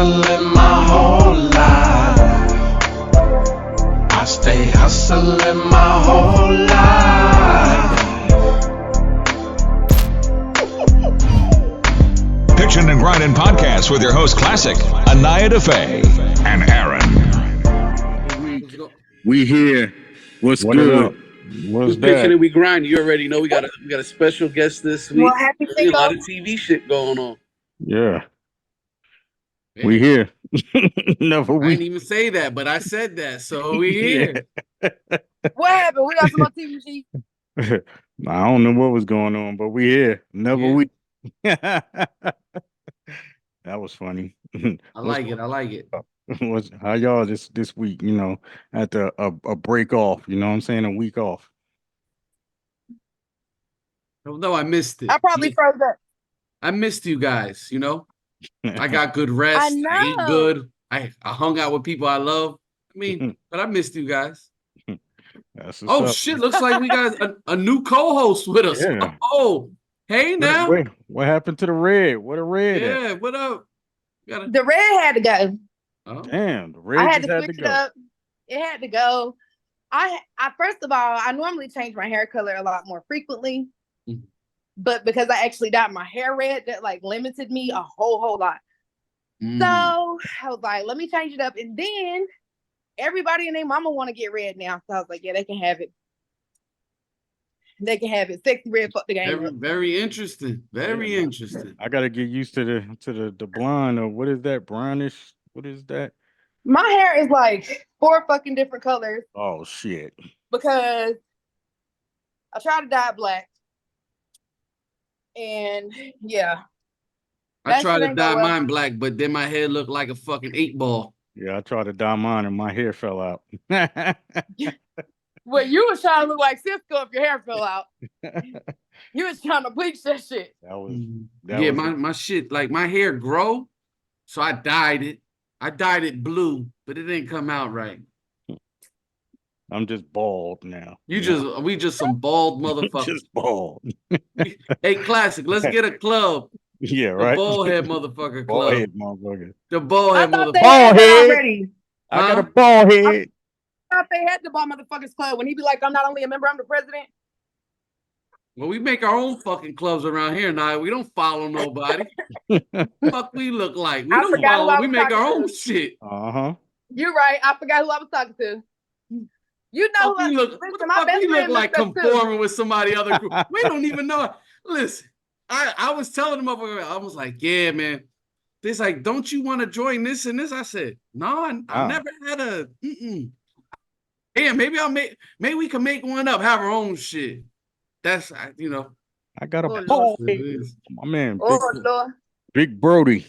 hustling my whole life. I stay hustling my whole life. Pitchin Grindin podcast with your host Klassik Anya Daffe and Aaron. We here. What's What good? What's Pitching that? and we grind. You already know we got a special guest this week. Well, happy A lot of TV shit going on. Yeah, Man, we here. Never I didn't we. even say that, but I said that, so we here. What happened? We got some more TV sheets. I don't know what was going on, but we here. Never Yeah. we. That was funny. I like it. I like it. How y'all this week? You know, after a break off. You know what I'm saying? A week off. No, I missed it. I probably froze up. I missed you guys. You know, I got good rest. I know. ate good. I hung out with people I love. I mean, but I missed you guys. That's what's Oh up. shit! Looks like we got a new co-host with us. Yeah. Oh, hey now. Wait, what happened to the red? What a red? At? Yeah, what up? The red had to go. Oh. Damn, the red I had just to had switch to it go. up. It had to go. I first of all, I normally change my hair color a lot more frequently, Mhm. but because I actually dyed my hair red, that like limited me a whole lot. So I was like, let me change it up, and then everybody and their mama want to get red now. So I was like, yeah, they can have it. They can have it. Sexy red, fuck the game Very, up. very interesting. Very interesting. I gotta get used to the blonde or what is that brownish? What is that? My hair is like 4 fucking different colors Oh shit! because I tried to dye it black, and yeah, I that tried shit to ain't dye go well. mine black, but then my hair looked like a fucking 8-ball. Yeah, I tried to dye mine and my hair fell out. Well, you was trying to look like Cisco if your hair fell out. You was trying to bleach that shit. That was Yeah, my shit, like my hair grow, so I dyed it. I dyed it blue, but it didn't come out right. I'm just bald now. We just some bald motherfuckers. Just bald. Hey, Klassik, let's get a club. Yeah, The right. bald head motherfucker Bald club. head motherfucker. The bald I head thought they motherfucker. had Bald that head. already. I got a Huh? bald head. I thought they had the Ball Motherfuckers Club when he be like, I'm not only a member, I'm the president. Well, we make our own fucking clubs around here now. We don't follow nobody. Fuck we look like. We I don't forgot who follow. I We was make our talking own to. shit. Uh-huh. You're right. I forgot who I was talking to. You know Fuck we what? look, what the Listen, my fuck best we look friend like looked up too. conforming with somebody other group? We don't even know. Listen, I was telling them, I was like, yeah, man. They're like, don't you want to join this and this? I said, no, I never had a. Yeah, maybe we can make one up, have our own shit. That's you know. I got a Oh, bald Lord. head. My man, Oh, Lord. Big Brody.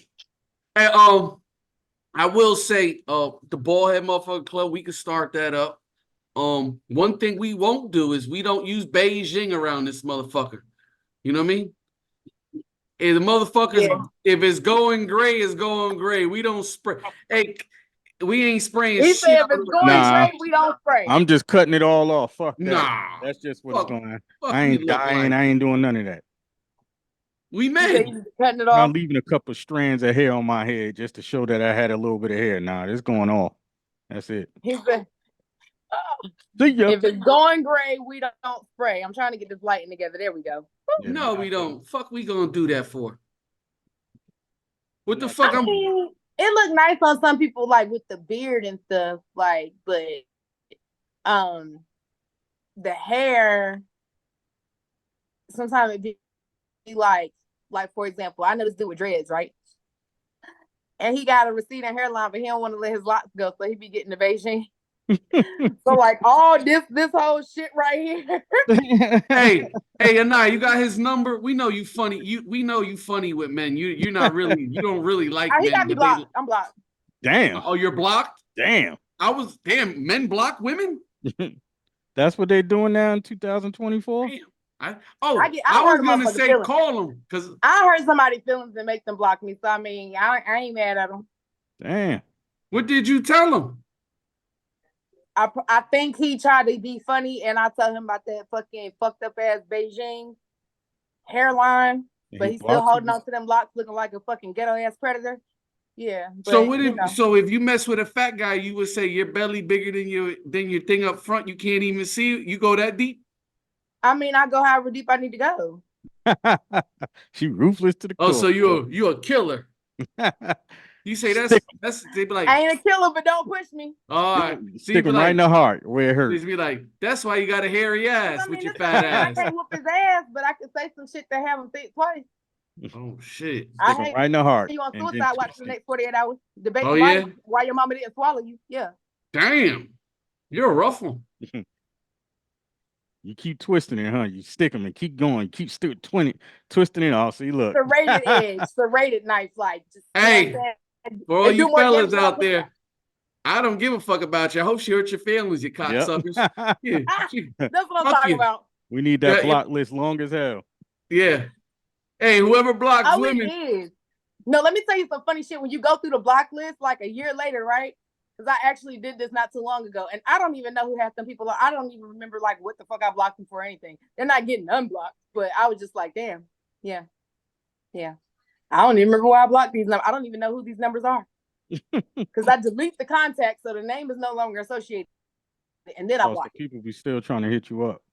Hey, I will say, the bald head motherfucker club, we can start that up. One thing we won't do is we don't use Beijing around this motherfucker. You know what I mean? If the motherfuckers, Yeah. if it's going gray, it's going gray. We don't spray. Hey, we ain't spraying He shit. said if it's going Nah. gray, we don't spray. I'm just cutting it all off. Fuck that. Nah. That's just what Fuck- it's going. fuck I we ain't look dying. like. I ain't doing none of that. We He said men. he was cutting it I'm off. leaving a couple strands of hair on my head just to show that I had a little bit of hair. Nah, it's going off. That's it. He said, See ya. if it's going gray, we don't spray. I'm trying to get this lighting together. There we go. Yeah, No, we don't. Fuck, we gonna do that for? What the fuck? I mean, it looked nice on some people, like with the beard and stuff, like, but the hair, sometimes it be like for example, I know this dude with dreads, right? And he got a receding hairline, but he don't want to let his locks go, so he be getting the Beijing. So like all this whole shit right here. Hey, Anai, you got his number? We know you funny. We know you funny with men. You're not really. You don't really like He men. got me but blocked. I'm blocked. Damn. Oh, you're blocked. Damn. Damn. Men block women. That's what they doing now in 2024. Damn. I was heard gonna motherfuckers say feeling call him because I hurt somebody's feelings and make them block me. So I mean, I ain't mad at them. Damn. what did you tell him? I think he tried to be funny, and I told him about that fucking fucked up ass Beijing hairline, but he's still holding on to them locks, looking like a fucking ghetto ass predator. Yeah. But, So what if so if you mess with a fat guy, you would say your belly bigger than your thing up front, you can't even see it. You go that deep? I mean, I go however deep I need to go. She ruthless to the core. Oh, so you a killer. You say that's they be like, I ain't a killer, but don't push me. all right. Stick him right in the heart where it hurts. Just be like, that's why you got a hairy ass with your fat ass. I can't whoop his ass, but I can say some shit that have him think twice. Oh shit! I hate right in the heart. You on suicide watch for the next 48 hours. Debate why your mama didn't swallow you. Yeah. Damn, you're a rough one. You keep twisting it, huh? You stick them and keep going. Keep twisting it off. See, look. Serrated edge, serrated knife, like. Just, hey, for all you fellas out there, I don't give a fuck about you. I hope she hurt your feelings, you cocksuckers. Yeah, that's what I'm talking about. We need that block list long as hell. Yeah. Hey, whoever blocks women. It is. No, let me tell you some funny shit. When you go through the block list like a year later, right? Because I actually did this not too long ago, and I don't even know who half them people are. I don't even remember like what the fuck I blocked them for or anything. They're not getting unblocked, but I was just like, damn, yeah. I don't even remember why I blocked these numbers. I don't even know who these numbers are because I delete the contact, so the name is no longer associated, and then I block people be still trying to hit you up.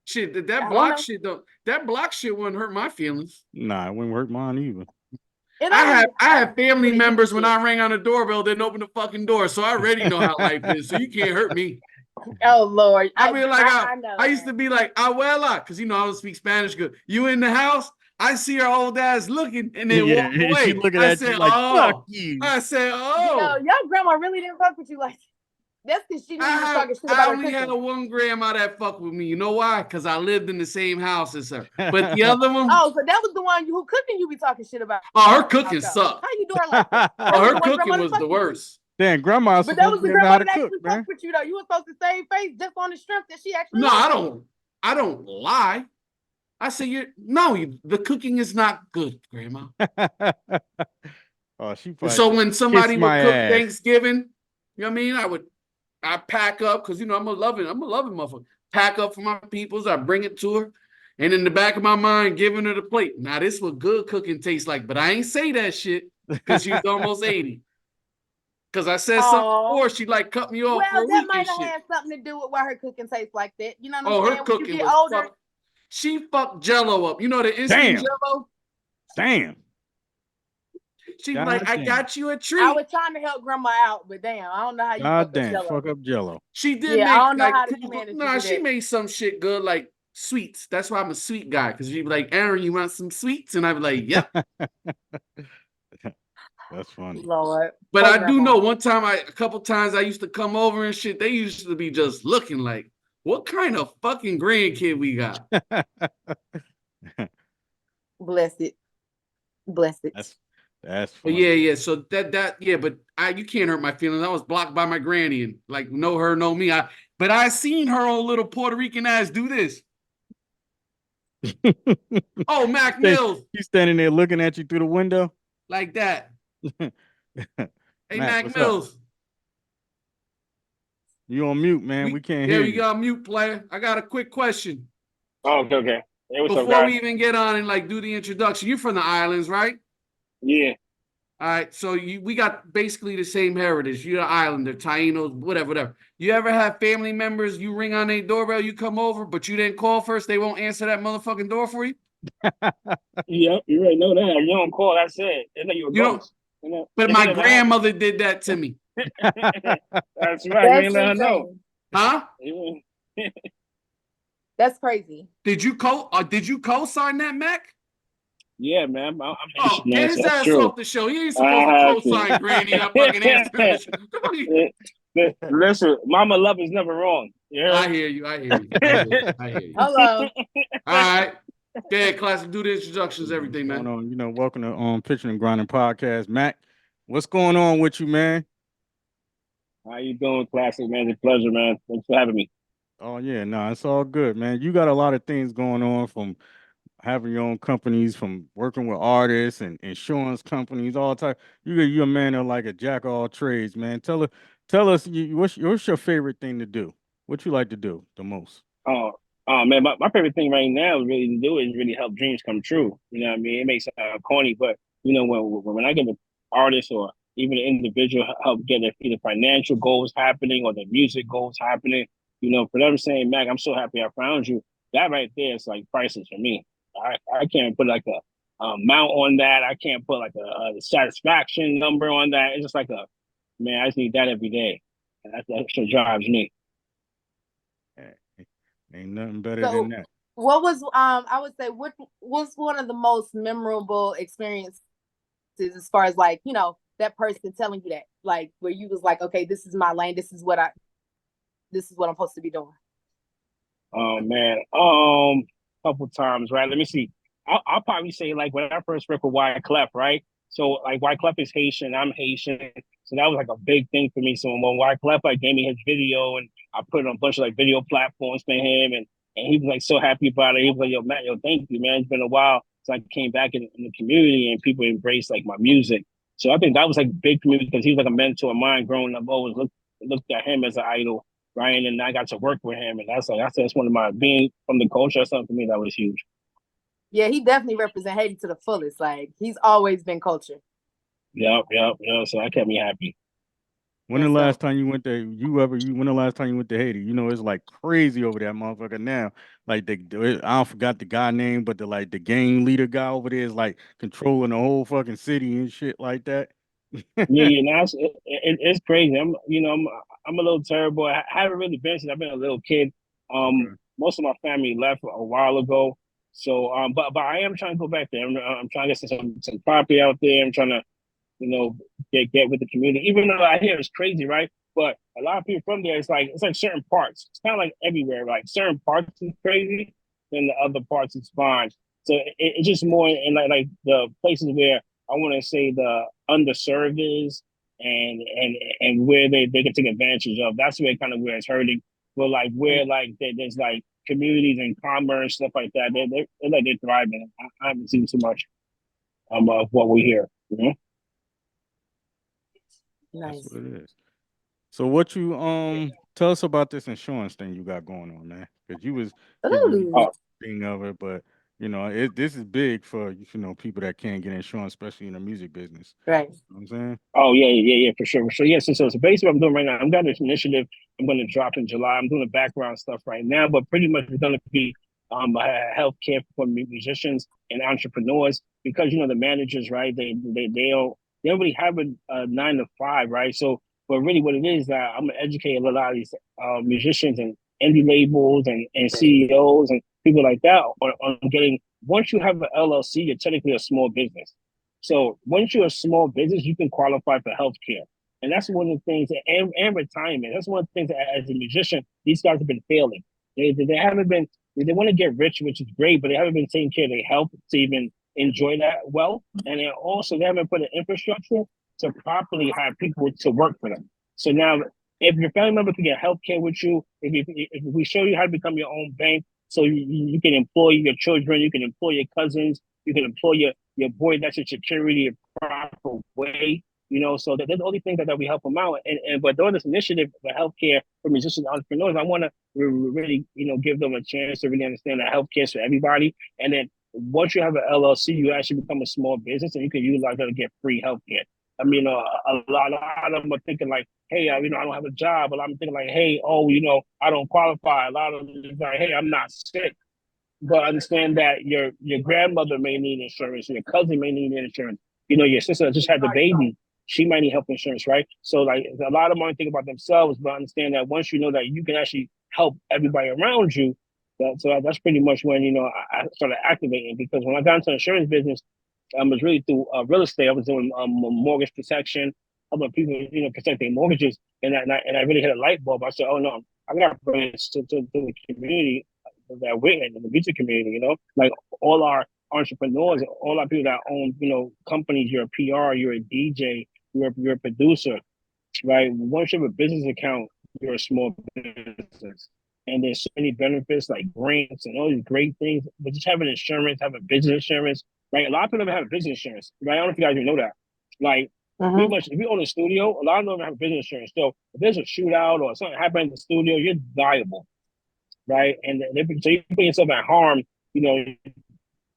Shit, that block shit though. That block shit wouldn't hurt my feelings. Nah, it wouldn't hurt mine either. I have family members when I rang on the doorbell, didn't open the fucking door, so I already know how life is. So you can't hurt me. Oh Lord! I used to be like abuela, because I don't speak Spanish good. You in the house? I see her old ass looking, and then walk away. She looking at you like, fuck you. I said, oh. Your grandma really didn't fuck with you like. That's because she knew you was talking shit about I only had one grandma that fucked with me. You know why? Because I lived in the same house as her. But the other one. Oh, so that was the one who cooking you be talking shit about. Oh, her cooking sucked. How you doing like that? Her cooking was the worst. Damn, grandma. But that was the grandma that actually fucked with you though. You were supposed to save face just on the strength that she actually. No, I don't lie. I say the cooking is not good, grandma. Oh, she. So when somebody would cook Thanksgiving, you know what I mean? I pack up because I'm a loving motherfucker. Pack up for my peoples. I bring it to her, and in the back of my mind, giving her the plate. Now this is what good cooking tastes like, but I ain't say that shit because she's almost 80. Because I said something before, she like cut me off for a week. Well, that might have had something to do with why her cooking tastes like that. You know what I'm saying? Her cooking was older. She fucked Jello up. You know the instant Jello? Damn. She's like, I got you a treat. I was trying to help grandma out, but damn, I don't know how you fuck up Jello. She did make I don't know how to manage she made some shit good, like sweets. That's why I'm a sweet guy, because she'd be like, Aaron, you want some sweets? And I'd be like, yep. That's funny. Lord. But I do know one time a couple times I used to come over and shit, they used to be just looking like, what kind of fucking grandkid we got? Bless it. That's funny. Yeah. So but you can't hurt my feelings. I was blocked by my granny and like know her, know me. But I seen her old little Puerto Rican ass do this. Oh, Mac Mills. He's standing there looking at you through the window. Like that. Hey, Mac Mills. Up? You on mute, man. We can't hear you. Yeah, you got mute, player. I got a quick question. Oh, okay. Hey, before we even get on and like do the introduction, you're from the islands, right? Yeah. All right. So we got basically the same heritage. You're an islander, Tainos, whatever. You ever have family members, you ring on their doorbell, you come over, but you didn't call first, they won't answer that motherfucking door for you? Yep, you already know that. You don't call, that's it. They know you're a ghost. But my grandmother did that to me. That's right. You ain't let her know. Huh? That's crazy. Did you co-sign that, Mac? Yeah, man. Get his ass off the show. He ain't supposed to co-sign Granny. I fucking answer. Listen, mama love is never wrong. Yeah. I hear you. Hello. All right. Go ahead, Klassik. Do the introductions, everything, man. Welcome to Pitchin Grindin podcast. Mac, what's going on with you, man? How you doing, Klassik, man? It's a pleasure, man. Thanks for having me. Oh, yeah. No, it's all good, man. You got a lot of things going on, from having your own companies, from working with artists and insurance companies, all type. You're a man of like a jack of all trades, man. Tell us what's your favorite thing to do? What you like to do the most? Oh man, my favorite thing right now is really help dreams come true. You know what I mean? It may sound corny, but when I give artist or even an individual help get their either financial goals happening or their music goals happening. For them saying, Mac, I'm so happy I found you. That right there is like priceless for me. I can't put like a amount on that. I can't put like a satisfaction number on that. It's just like man, I just need that every day. And that's what drives me. Ain't nothing better than that. What was I would say what was one of the most memorable experiences as far as like, that person telling you that, like where you was like, okay, this is my lane, this is what I'm supposed to be doing? Oh man, couple times, right? Let me see. I'll probably say like when I first worked with Wyclef, right? So like Wyclef is Haitian, I'm Haitian, so that was like a big thing for me. So when Wyclef like gave me his video and I put it on a bunch of like video platforms for him, and he was like so happy about it. He was like, "Yo, Matt, thank you, man. It's been a while." So I came back in the community and people embraced like my music. So I think that was like big for me because he was like a mentor of mine growing up. Always looked at him as an idol, right? And I got to work with him, and that's one of my being from the culture. Something for me that was huge. Yeah, he definitely represent Haiti to the fullest. Like he's always been culture. Yep. So that kept me happy. When the last time you went to when the last time you went to Haiti? It's like crazy over there, motherfucker. Now, like I forgot the guy name, but the gang leader guy over there is like controlling the whole fucking city and shit like that. Yeah. Now it's crazy. I'm a little terrible. I haven't really been since I've been a little kid. Okay. Most of my family left a while ago. So, but I am trying to go back there. I'm trying to get some property out there. I'm trying to, get with the community. Even though I hear it's crazy, right? But a lot of people from there, it's like certain parts. It's kind of like everywhere. Like certain parts is crazy, then the other parts is fine. So it's just more in like the places where I want to say the underserved is, and where they can take advantage of. That's where where it's hurting. But like where like there's like communities and commerce stuff like that, they're thriving. I haven't seen too much of what we hear. Nice. That's what it is. So what you tell us about this insurance thing you got going on, man? Because you was giving me a thing of it, but this is big for people that can't get insurance, especially in the music business. Right. You know what I'm saying? Oh yeah, for sure. So yeah, so basically what I'm doing right now, I've got this initiative I'm going to drop in July. I'm doing the background stuff right now, but pretty much it's going to be healthcare for musicians and entrepreneurs because the managers, right? They don't really have a 9 to 5, right? So, but really what it is that I'm gonna educate a lot of these musicians and indie labels and CEOs and people like that on getting. Once you have an LLC, you're technically a small business. So once you're a small business, you can qualify for healthcare. And that's one of the things, and retirement. That's one of the things that as a musician, these guys have been failing. They haven't been, they want to get rich, which is great, but they haven't been taking care of their health to even enjoy that well. And then also they haven't put an infrastructure to properly hire people to work for them. So now if your family member can get healthcare with you, if we show you how to become your own bank, so you can employ your children, you can employ your cousins, you can employ your boy that's your security a proper way, so there's all these things that we help them out. And but doing this initiative for healthcare for musicians and entrepreneurs, I want to really, give them a chance to really understand that healthcare is for everybody. And then once you have an LLC, you actually become a small business and you can utilize that to get free healthcare. I mean, a lot of them are thinking like, hey, I don't have a job, but I'm thinking like, hey, I don't qualify. A lot of them is like, hey, I'm not sick. But understand that your grandmother may need insurance, your cousin may need insurance. Your sister just had the baby, she might need health insurance, right? So like a lot of them aren't thinking about themselves, but understand that once you know that you can actually help everybody around you, that's pretty much when I started activating. Because when I got into the insurance business, I was really through real estate. I was doing mortgage protection, helping people protect their mortgages, and I really hit a light bulb. I said, oh no, I got to bring this to the community that we're in the music community, like all our entrepreneurs, all our people that own, companies, you're a PR, you're a DJ, you're a producer, right? Once you have a business account, you're a small business. And there's so many benefits like grants and all these great things, but just having insurance, having business insurance, right? A lot of people don't have business insurance, right? I don't know if you guys even know that. Like, pretty much, if you own a studio, a lot of them have business insurance. So if there's a shootout or something happens in the studio, you're liable. Right, and so you put yourself at harm. You're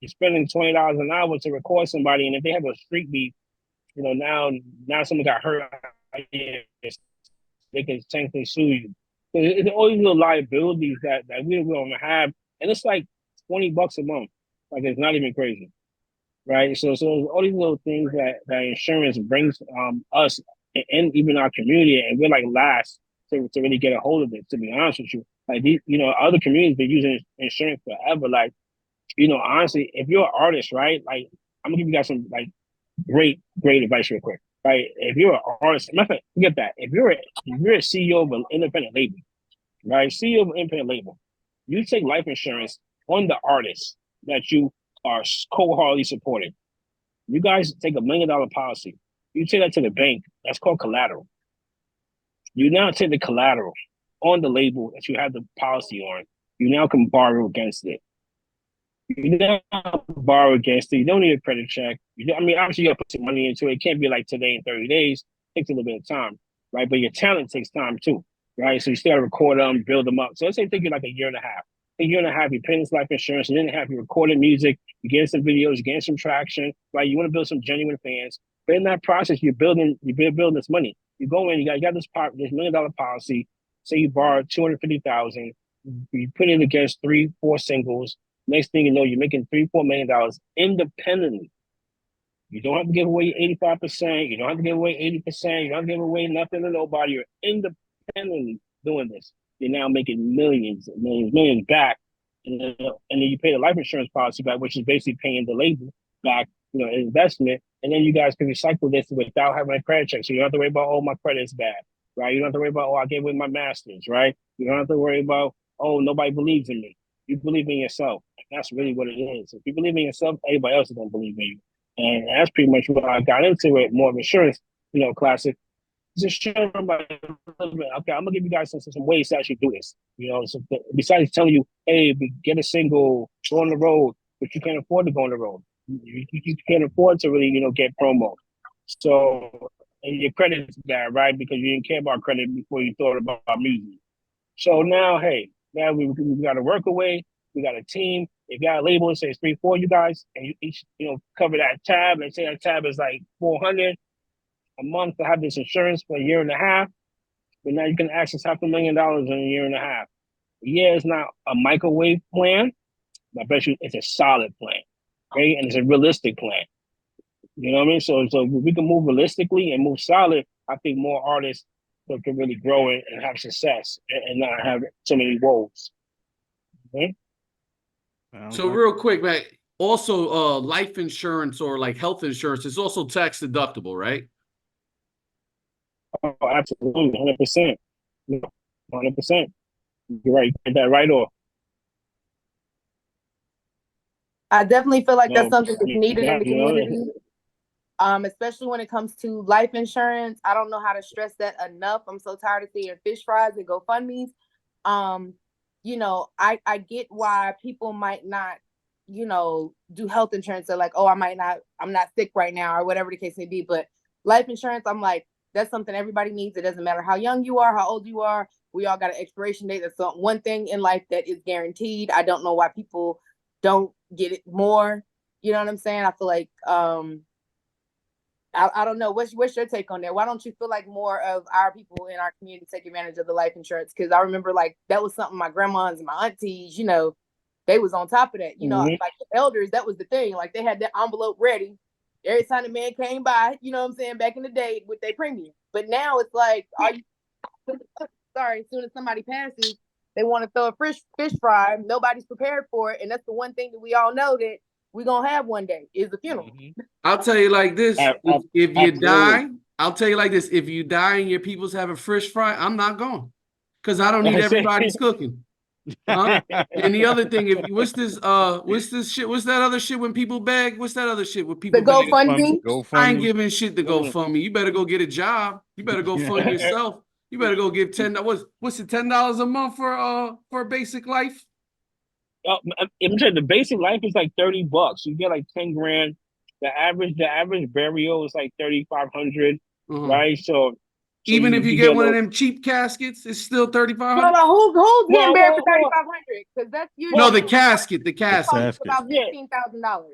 spending $20 an hour to record somebody, and if they have a street beef, You know, now someone got hurt, they can technically sue you. So it's all these little liabilities that we don't have, and it's like $20 a month. Like it's not even crazy, right? So all these little things that insurance brings us and even our community, and we're like last to really get a hold of it. To be honest with you, like these, you know, other communities been using insurance forever. Like, you know, honestly, if you're an artist, right? Like, I'm gonna give you guys some like great advice real quick, right? If you're an artist, matter of fact, forget that. If you're a CEO of an independent label, right? CEO of an independent label, you take life insurance on the artist that you are cold-heartedly supporting. You guys take $1 million policy. You take that to the bank. That's called collateral. You now take the collateral on the label that you have the policy on. You now can borrow against it. You now borrow against it. You don't need a credit check. I mean, obviously, you got to put some money into it. It can't be like today in 30 days. It takes a little bit of time, right? But your talent takes time too, right? So you still got to record them, build them up. So let's say it takes you like a year and a half. A year and a half, you're paying this life insurance, and then have you recorded music, you get some videos, you get some traction, right? You want to build some genuine fans. But in that process, you're building this money. You go in, you got this $1 million policy. Say you borrowed $250,000, you put it against 3-4 singles. Next thing you know, you're making $3-4 million independently. You don't have to give away 85%. You don't have to give away 80%. You don't have to give away nothing to nobody. You're independently doing this. You're now making millions back. And then you pay the life insurance policy back, which is basically paying the label back, you know, investment. And then you guys can recycle this without having a credit check. So you don't have to worry about, oh, my credit is bad, right? You don't have to worry about, oh, I gave away my master's, right? You don't have to worry about, oh, nobody believes in me. You believe in yourself. That's really what it is. If you believe in yourself, everybody else is going to believe in you. And that's pretty much what I got into it, more of insurance, you know, Klassik. Just sharing about a little bit. Okay, I'm going to give you guys some ways to actually do this. You know, so besides telling you, hey, get a single, go on the road, but you can't afford to go on the road. You can't afford to really, you know, get promo. So, and your credit is bad, right? Because you didn't care about credit before you thought about music. So now, hey, now we got to work away. We got a team. If you got a label that says 3-4, you guys, and you each, you know, cover that tab, and say that tab is like $400 a month to have this insurance for a year and a half. But now you can access $500,000 in a year and a half. Yeah, it's not a microwave plan, but I bet you it's a solid plan, right? And it's a realistic plan. You know what I mean? So if we can move realistically and move solid, I think more artists can really grow and have success and not have so many woes. Okay? So real quick, man, also life insurance or like health insurance is also tax deductible, right? Oh, absolutely, 100%. 100%. You're right. Get that right off. I definitely feel like that's something that's needed in the community. Especially when it comes to life insurance. I don't know how to stress that enough. I'm so tired of seeing fish fries and GoFundMes. You know, I get why people might not, you know, do health insurance. They're like, oh, I'm not sick right now, or whatever the case may be. But life insurance, I'm like, that's something everybody needs. It doesn't matter how young you are, how old you are. We all got an expiration date. That's one thing in life that is guaranteed. I don't know why people don't get it more. You know what I'm saying? I feel like, I don't know. What's your take on that? Why don't you feel like more of our people in our community take advantage of the life insurance? Because I remember like that was something my grandmas and my aunties, you know, they was on top of that. You know, like the elders, that was the thing. Like they had that envelope ready every time the man came by, you know what I'm saying, back in the day with their premium. But now it's like, as soon as somebody passes, they want to throw a fish fry. Nobody's prepared for it. And that's the one thing that we all know that we're going to have one day is the funeral. I'll tell you like this. If you die, I'll tell you like this. If you die and your people's having fish fry, I'm not going. Because I don't need everybody's cooking. Huh? And the other thing, what's this shit? What's that other shit when people beg? What's that other shit with people? The GoFundMe. I ain't giving shit to GoFundMe. You better go get a job. You better go fund yourself. You better go give what's it, $10 a month for a basic life? The basic life is like $30. You get like 10 grand. The average burial is like 3,500, right? So even if you get one of them cheap caskets, it's still 3,500. No, who's getting buried for 3,500? Because that's usually the casket. About $15,000,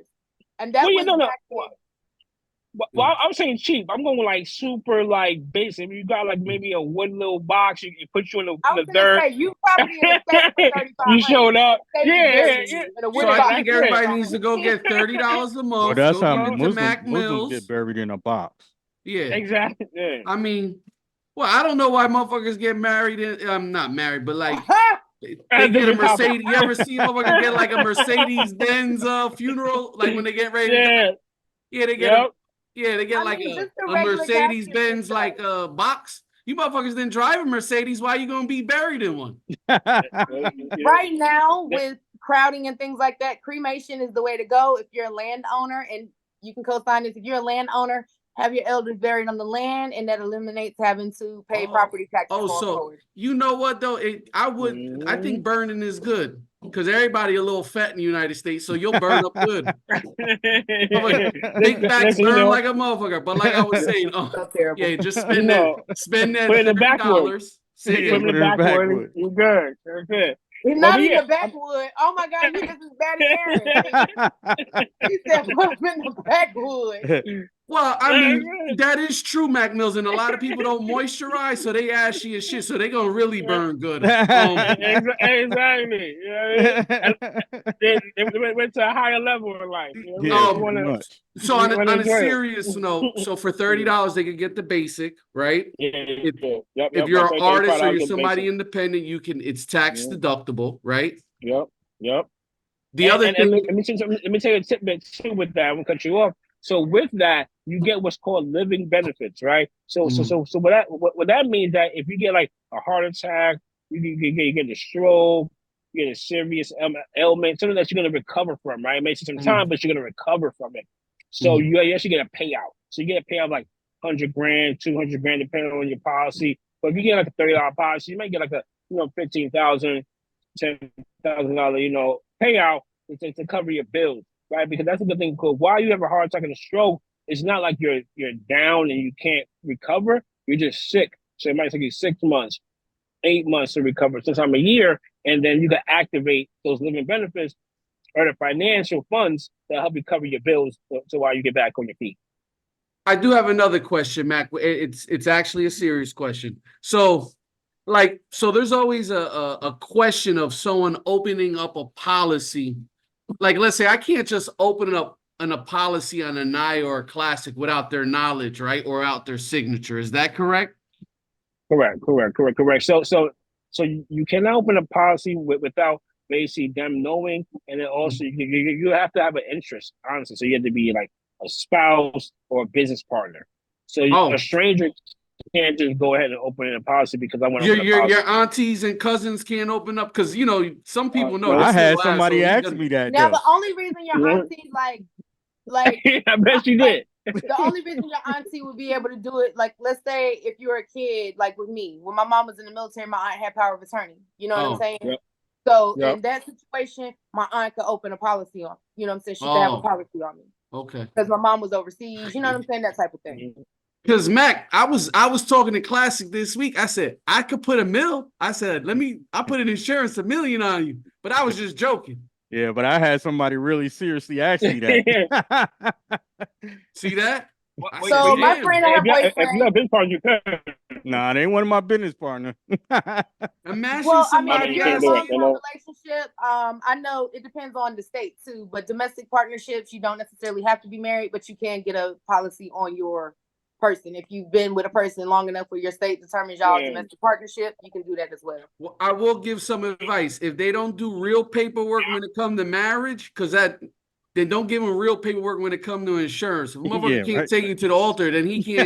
and that was Well, I'm saying cheap. I'm going like super like basic. You got like maybe a wood little box. It puts you in the dirt. Say, you probably in the state for 35. You showed up. Yeah. So I think everybody needs to go get $30 a month. Well, that's go how give it to Muslims Mills. get buried in a box. Yeah, exactly. Yeah. I mean, well, I don't know why motherfuckers get married. I'm not married, but like they get a Mercedes. You ever see motherfuckers get like a Mercedes Benz funeral? Like when they get ready. They get they get like a Mercedes Benz like a box. You motherfuckers didn't drive a Mercedes. Why are you gonna be buried in one? Right now, with crowding and things like that, cremation is the way to go if you're a landowner, and you can co-sign this. If you're a landowner, have your elders buried on the land, and that eliminates having to pay property taxes. You know what though? I think burning is good because everybody a little fat in the United States, so you'll burn up good. Big backs burn like a motherfucker. But like I was saying, just spend that $30. Put it backward. You're good. You're good. It's not in the backwood. Oh my God, you just as bad as Aaron. He said put him in the backwood. Well, I mean, that is true, Mac Mills, and a lot of people don't moisturize, so they ashy as shit, so they gonna really burn good. Exactly. They went to a higher level in life. So on a serious note, so for $30 they could get the basic, right? If you're an artist or you're somebody independent, it's tax deductible, right? Yep. The other thing, let me tell you a tidbit too with that. I won't cut you off. So with that, you get what's called living benefits, right? So what that means that if you get like a heart attack, you get a stroke, you get a serious ailment, something that you're going to recover from, right? It may take some time, but you're going to recover from it. So you actually get a payout. So you get a payout like $100,000, $200,000, depending on your policy. But if you get like a $30 policy, you might get like a $15,000, $10,000, payout to cover your bills. Right, because that's a good thing. Because while you have a heart attack and a stroke, it's not like you're down and you can't recover. You're just sick. So it might take you 6 months, 8 months to recover, sometime a year, and then you can activate those living benefits or the financial funds that help you cover your bills. So while you get back on your feet. I do have another question, Mac. It's actually a serious question. So there's always a question of someone opening up a policy. Like, let's say I can't just open up a policy on a Anya or a Klassik without their knowledge, right? Or out their signature. Is that correct? Correct. So you cannot open a policy without basically them knowing. And then also you have to have an interest, honestly. So you have to be like a spouse or a business partner. So a stranger can't just go ahead and open a policy because I want to. Your aunties and cousins can't open up because some people know. I had somebody ask me that. Now the only reason your auntie like I bet you did. The only reason your auntie would be able to do it, like let's say if you're a kid, like with me, when my mom was in the military, my aunt had power of attorney. You know what I'm saying? Yep. So in that situation, my aunt could open a policy on. You know what I'm saying? She could have a policy on me. Okay. Because my mom was overseas. You know what I'm saying? That type of thing. Because Mac, I was talking to Klassik this week. I said I could put $1 million. I said I put an insurance $1 million on you, but I was just joking. Yeah, but I had somebody really seriously ask me that. See that? So my friend and her boyfriend. If you're a business partner, you can. Nah, they ain't one of my business partner. Imagine somebody. If you're in a relationship, I know it depends on the state too. But domestic partnerships, you don't necessarily have to be married, but you can get a policy on your person. If you've been with a person long enough where your state determines y'all domestic partnership, you can do that as well. Well, I will give some advice. If they don't do real paperwork when it comes to marriage, then don't give them real paperwork when it comes to insurance. If a motherfucker can't take you to the altar, then he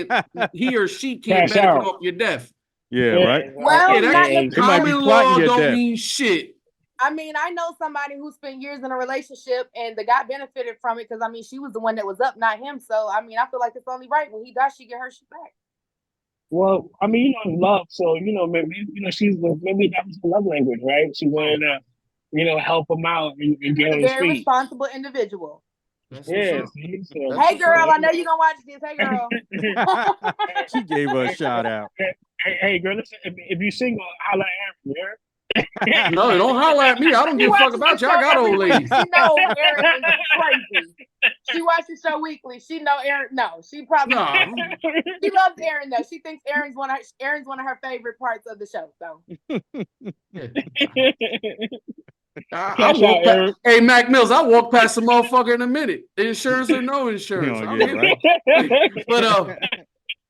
or she can't benefit off your death. Yeah, right. Well, common law don't mean shit. I mean, I know somebody who spent years in a relationship and the guy benefited from it because, I mean, she was the one that was up, not him. So, I mean, I feel like it's only right when he dies, she get her shit back. Well, I mean, love. So, maybe, maybe that was the love language, right? She wanted to, help him out and get on his feet. Very responsible individual. Yes. Hey, girl, I know you're going to watch this. Hey, girl. She gave her a shout out. Hey, girl, listen, if you're single, holla at Aaron, No, don't holler at me. I don't give a fuck about you. I got old ladies. She know Aaron is crazy. She watches the show weekly. She know Aaron. No, she probably she loves Aaron though. She thinks Aaron's one of her favorite parts of the show. So I walk past, hey Mac Mills, I walk past a motherfucker in a minute. Insurance or no insurance. Right. But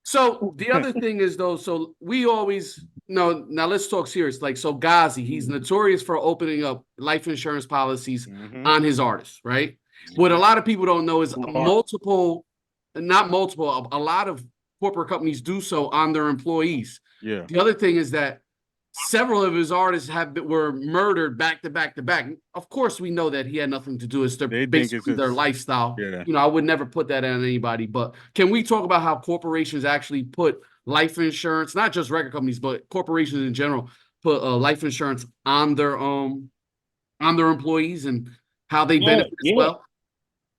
so the other thing is though, so we always now let's talk serious. Like so Ghazi, he's notorious for opening up life insurance policies on his artists, right? What a lot of people don't know is a lot of corporate companies do so on their employees. Yeah. The other thing is that several of his artists were murdered back to back to back. Of course, we know that he had nothing to do. It's basically their lifestyle. Yeah. You know, I would never put that on anybody. But can we talk about how corporations actually put life insurance, not just record companies, but corporations in general, put life insurance on their employees and how they benefit as well?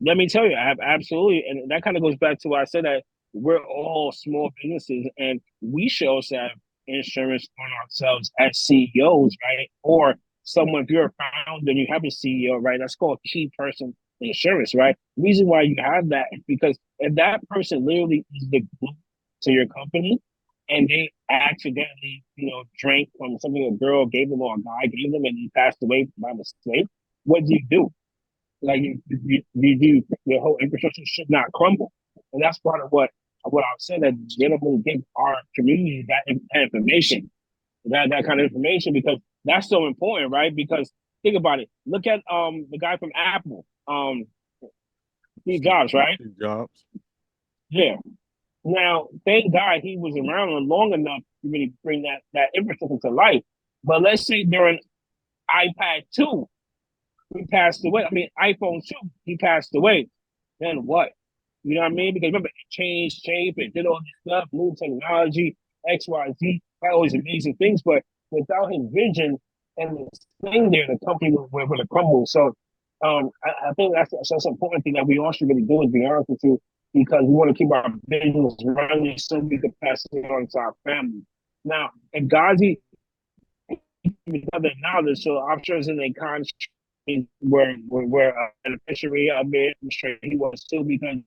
Let me tell you, absolutely. And that kind of goes back to what I said, that we're all small businesses and we should also have insurance on ourselves as CEOs, right? Or someone, if you're a founder and you have a CEO, right? That's called key person insurance, right? The reason why you have that is because if that person literally is the glue to your company and they accidentally, drank from something a girl gave them or a guy gave them and he passed away by mistake, what do you do? Like your whole infrastructure should not crumble, and that's part of what I was saying, that they don't really give our community that information, that kind of information, because that's so important, right? Because think about it. Look at the guy from Apple, Steve Jobs, right? Steve Jobs. Yeah. Now, thank God he was around long enough to really bring that infrastructure to life. But let's say during iPad 2. He passed away. I mean, iPhone 2, he passed away. Then what? You know what I mean? Because remember, it changed shape, it did all this stuff, new technology, X, Y, Z, all these amazing things. But without his vision and this thing there, the company would have crumbled. So I think that's an important thing that we all should really do, to be honest with you, because we want to keep our business running so we can pass it on to our family. Now, if Ghazi, because of knowledge, so I'm sure it's in a contract. We're a beneficiary of it. I'm sure he was too, because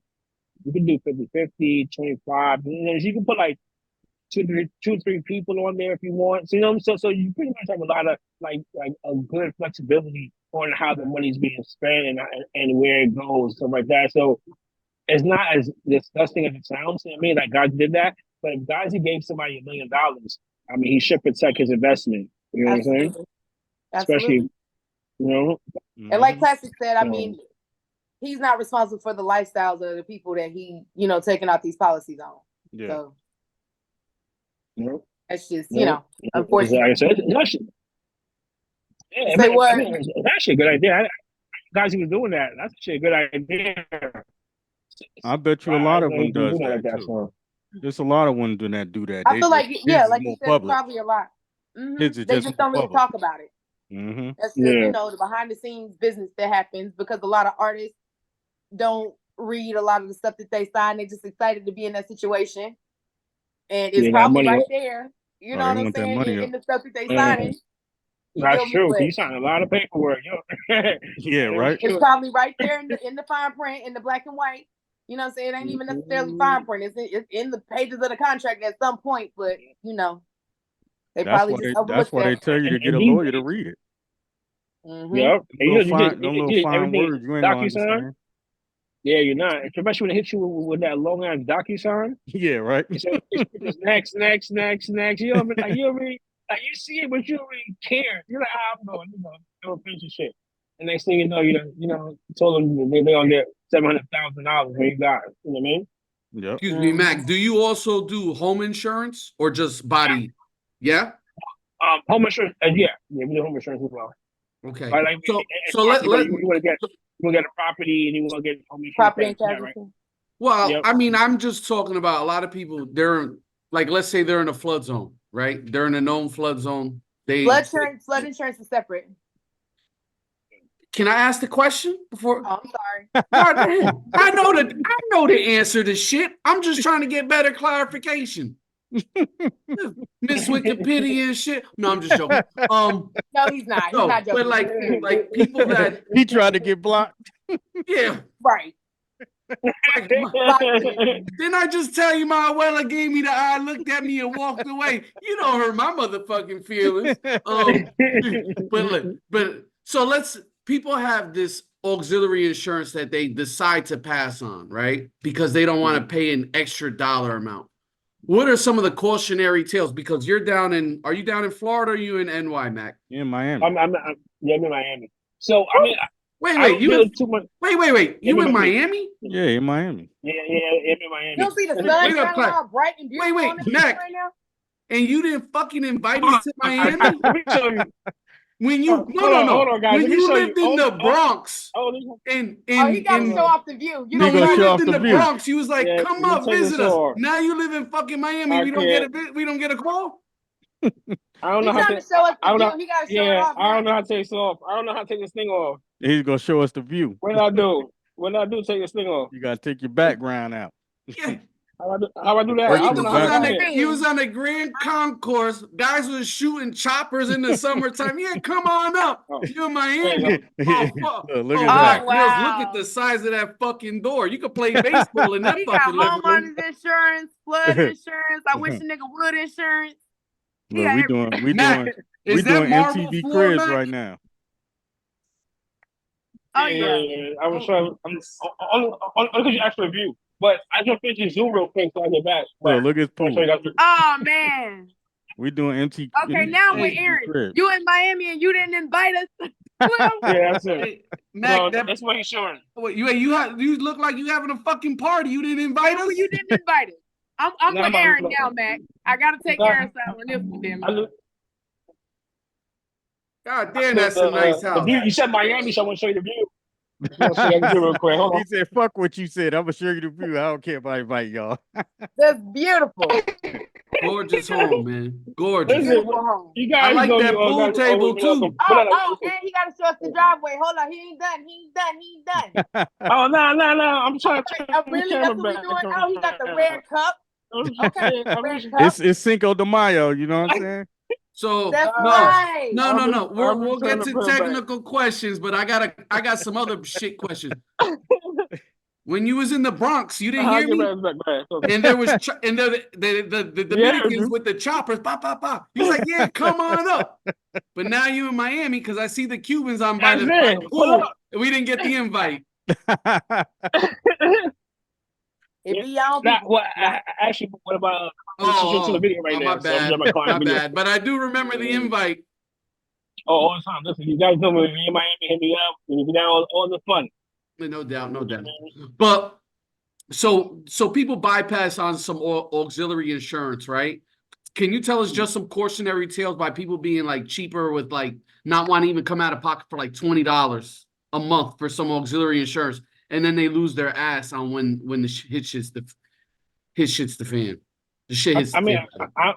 you can do 50-50, 25. You can put like two, three people on there if you want. So you pretty much have a lot of like a good flexibility on how the money's being spent and where it goes, stuff like that. So it's not as disgusting as it sounds. I mean, like God did that, but if Ghazi gave somebody $1 million, I mean, he should protect his investment. You know what I'm saying? Especially. And like Klassik said, I mean, he's not responsible for the lifestyles of the people that he, taking out these policies on. Yeah. So that's just, unfortunate. It's actually a good idea. Guys who was doing that, that's actually a good idea. I bet you a lot of them does that too. There's a lot of them do that. I feel like, like you said, probably a lot. They just don't really talk about it. That's just, the behind the scenes business that happens, because a lot of artists don't read a lot of the stuff that they sign. They're just excited to be in that situation, and it's probably right there. You know what I'm saying? In the stuff that they signing. That's true. You sign a lot of paperwork. Yeah, right. It's probably right there in the fine print, in the black and white. You know what I'm saying? It ain't even necessarily fine print. It's in the pages of the contract at some point, but that's why they tell you to get a lawyer to read it. Yep. Little fine words you ain't gonna understand. Yeah, you're not. Especially when it hits you with that long ass DocuSign. Yeah, right. So it's next. You know, you see it, but you don't really care. You're like, I'm going, don't finish your shit. And next thing you know, told them they're gonna get $700,000 when you got it. You know what I mean? Yep. Excuse me, Mac. Do you also do home insurance or just body? Yeah. Home insurance. Yeah, we do home insurance as well. Okay. Like, so let you want to get a property and you want to get home insurance. Property and casualty. Right? Well, yep. I mean, I'm just talking about a lot of people. They're like, let's say they're in a flood zone, right? They're in a known flood zone. Flood insurance is separate. Can I ask the question before? Oh, I'm sorry. I know the answer to shit. I'm just trying to get better clarification. Miss Wikipedia and shit. No, I'm just joking. No, he's not. He's No, not joking. but like people that He tried to get blocked. yeah. Right. Like, didn't I just tell you my abuela gave me the eye, looked at me, and walked away? You don't hurt my motherfucking feelings. But so people have this auxiliary insurance that they decide to pass on, right? Because they don't want to pay an extra dollar amount. What are some of the cautionary tales? Because are you down in Florida or are you in NY, Mac? In Miami. I'm in Miami. So I mean, wait, you in, too much. Wait. You in Miami? Yeah, in Miami. Yeah, I'm in Miami. You don't see the sun shining all bright and beautiful wait, on this Mac. right now? And you didn't fucking invite us to Miami? Let me show you. When you Hold on, guys. when you lived in the Bronx, he got to show off the view. You know, when you lived in the view. Bronx, you was like, "Come up, visit us." Now you live in fucking Miami. We don't get a call. I don't know how to show us the view. He got to show it off. I don't know how to take this off. I don't know how to take this thing off. He's gonna show us the view. What did I do? Take this thing off? You gotta take your background out. Yeah. How I do that? You was on the Grand Concourse. Guys was shooting choppers in the summertime. Yeah, come on up. You're in Miami. Look at that. Wow. Look at the size of that fucking door. You could play baseball in that he fucking got homeowners insurance, flood insurance. I wish a nigga would insurance. Look, we doing MTV Cribs right now. Oh yeah. I was trying. Only because you asked for a view. But I just finished Zoom real quick so I get back. Look at pool. Oh man. We doing MTV. Okay, now we're Aaron. You in Miami and you didn't invite us. Yeah, that's it. Hey, Mac, that's what he's showing. Wait, you look like you having a fucking party. You didn't invite us. You didn't invite us. I'm with Aaron now, Mac. I gotta take Aaron's side on this one, damn it. God damn, that's a nice house. You said Miami, so I want to show you the view. Real quick. Hold on. He said, "Fuck what you said. I'm gonna show you the view. I don't care if I invite y'all." That's beautiful. Gorgeous home, man. Gorgeous. Beautiful home. You guys I like that pool table too. Oh, and he got to show us the driveway. Hold on, he ain't done. Oh no! I'm trying to. Really? That's what we doing? Oh, he got the red cup. Okay, red cup. It's Cinco de Mayo. You know what I'm saying? So right. No. We'll get to technical questions, but I got some other shit questions. When you was in the Bronx, you didn't hear me, and there was the Dominicans with the choppers, pop, pop, pop. He was like, "Yeah, come on up." But now you in Miami because I see the Cubans on by the pool. We didn't get the invite. Actually, what about the video right now? My bad. But I do remember the invite. All the time. Listen, you guys know me in Miami, hit me up. We'll be down all the fun. No doubt. But so people bypass on some auxiliary insurance, right? Can you tell us just some cautionary tales by people being like cheaper with like not wanting to even come out of pocket for like $20 a month for some auxiliary insurance, and then they lose their ass on when the shit hits the fan. The shit hits. I mean, I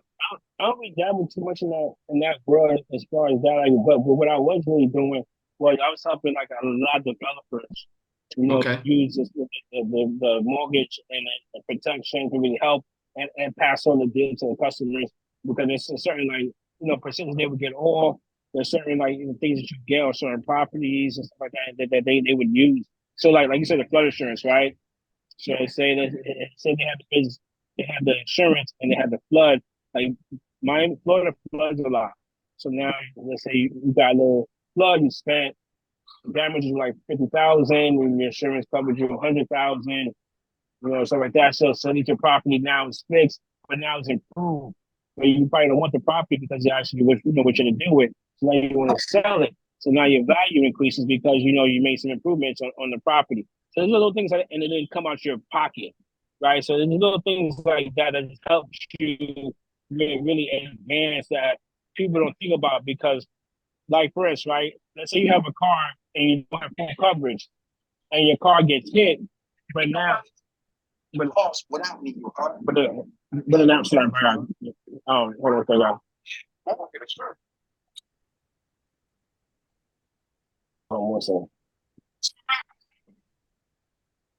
don't really dabble too much in that world as far as that. Like, but what I was really doing was I was helping like a lot of developers, use the mortgage and the protection to really help and pass on the deal to the customers, because there's a certain percentage they would get off. There's certain things that you get on certain properties and stuff like that they would use. So like you said, the flood insurance, right? So say they have the business, they have the insurance, and they have the flood. Like Miami, Florida floods a lot. So now let's say you got a little flood, you spent damages like $50,000, and your insurance covered you $100,000, stuff like that. So that your property now is fixed, but now it's improved. But you probably don't want the property because you actually what you're gonna do with it. So now you want to sell it. So now your value increases because you made some improvements on the property. So there's little things and it didn't come out your pocket, right? So there's little things like that helps you really advance that people don't think about, because, like for instance, right? Let's say you have a car and you don't have full coverage, and your car gets hit, but now, without me, but now, sorry, hold on,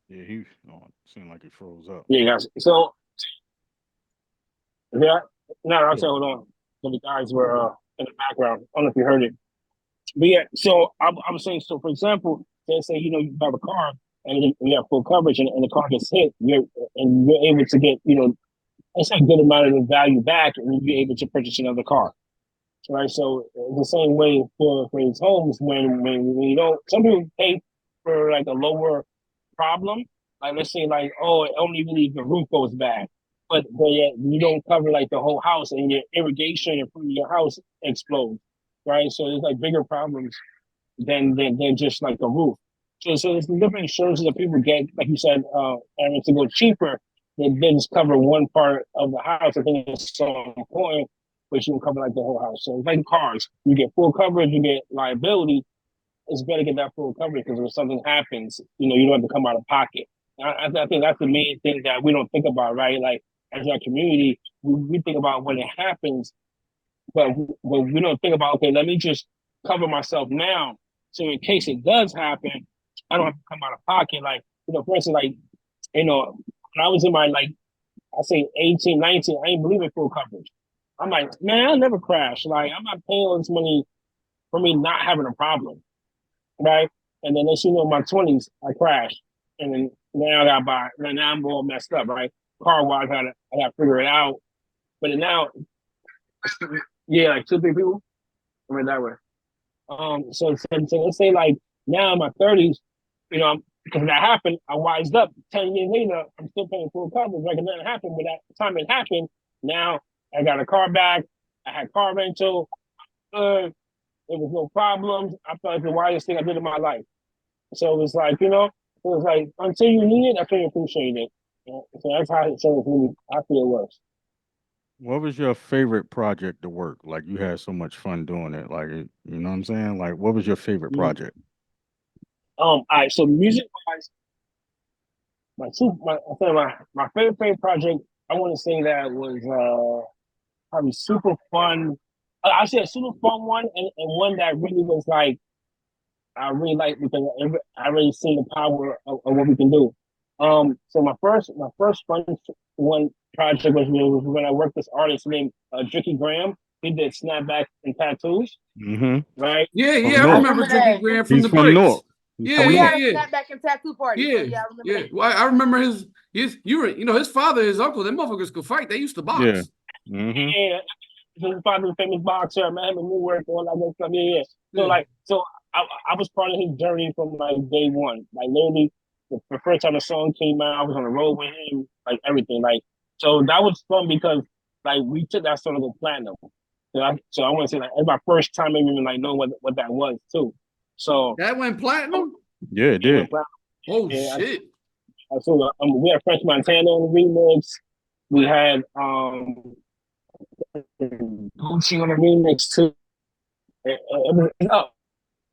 Yeah, he seemed like he froze up. Yeah, guys. So Yeah, no, I'll Yeah. say hold on. So the guys were in the background. I don't know if you heard it. But yeah, so I was saying, so for example, let's say, you have a car and you have full coverage and the car gets hit, you're able to get, it's a good amount of the value back and you're able to purchase another car. Right. So the same way for his homes, when you don't, some people pay for like a lower problem. Like let's say like, oh, only really if the roof goes bad. But yet you don't cover like the whole house and your irrigation in front of your house explodes. Right. So there's like bigger problems than just like a roof. So there's different insurances that people get, like you said, Aaron, to go cheaper than just cover one part of the house. I think it's so important, but you can cover like the whole house. So it's like cars. You get full coverage, you get liability. It's better to get that full coverage because when something happens, you don't have to come out of pocket. I think that's the main thing that we don't think about, right? Like as our community, we think about when it happens, but we don't think about, okay, let me just cover myself now. So in case it does happen, I don't have to come out of pocket. Like, for instance, like, when I was in my, like, I say 18, 19, I ain't believe in full coverage. I'm like, man, I'll never crash. Like, I'm not paying all this money for me not having a problem, right? And then as in my 20s, I crashed. And then now now I'm all messed up, right? Car-wise, I gotta figure it out. But now, yeah, like 2, 3 people. I mean, that way. So let's say like now in my 30s, because that happened, I wised up. 10 years later, I'm still paying full coverage. Like nothing happened, but that time it happened, now I got a car back. I had car rental. There was no problems. I felt like the wisest thing I did in my life. So it was like, until you need it, I feel you appreciate it. So that's how insurance really, I feel it works. What was your favorite project to work? Like you had so much fun doing it. Like you know what I'm saying? Like what was your favorite Mm. project? All right. So music wise, my favorite project, I want to say that was probably super fun. I say a super fun one and one that really was like I really like because I really seen the power of what we can do. So my first fun one project was when I worked with this artist named Dricky Graham. He did snapbacks and tattoos, Mm-hmm. right? Yeah, From I North. remember Drinking Grand from He's the from breaks. North. He's Yeah, from We yeah, had North. a yeah, snapback and tattoo party. yeah, So yeah, I remember yeah. that. Well, I remember his father, his uncle, them motherfuckers could fight. They used to Yeah. box. Mm-hmm. Yeah, his father's a famous boxer. I met him in Newark, all that good stuff. Yeah, yeah. So Yeah. so I was part of his journey from like day one. Like literally, the first time the song came out, I was on the road with him, like everything. Like so that was fun because like we took that song to go platinum. So I want to say like it's my first time even like knowing what that was too. So That went platinum? Yeah, it it went did. platinum. Oh Yeah, shit. I saw we had French Montana on the remix. We had Gucci on the remix too. It was up.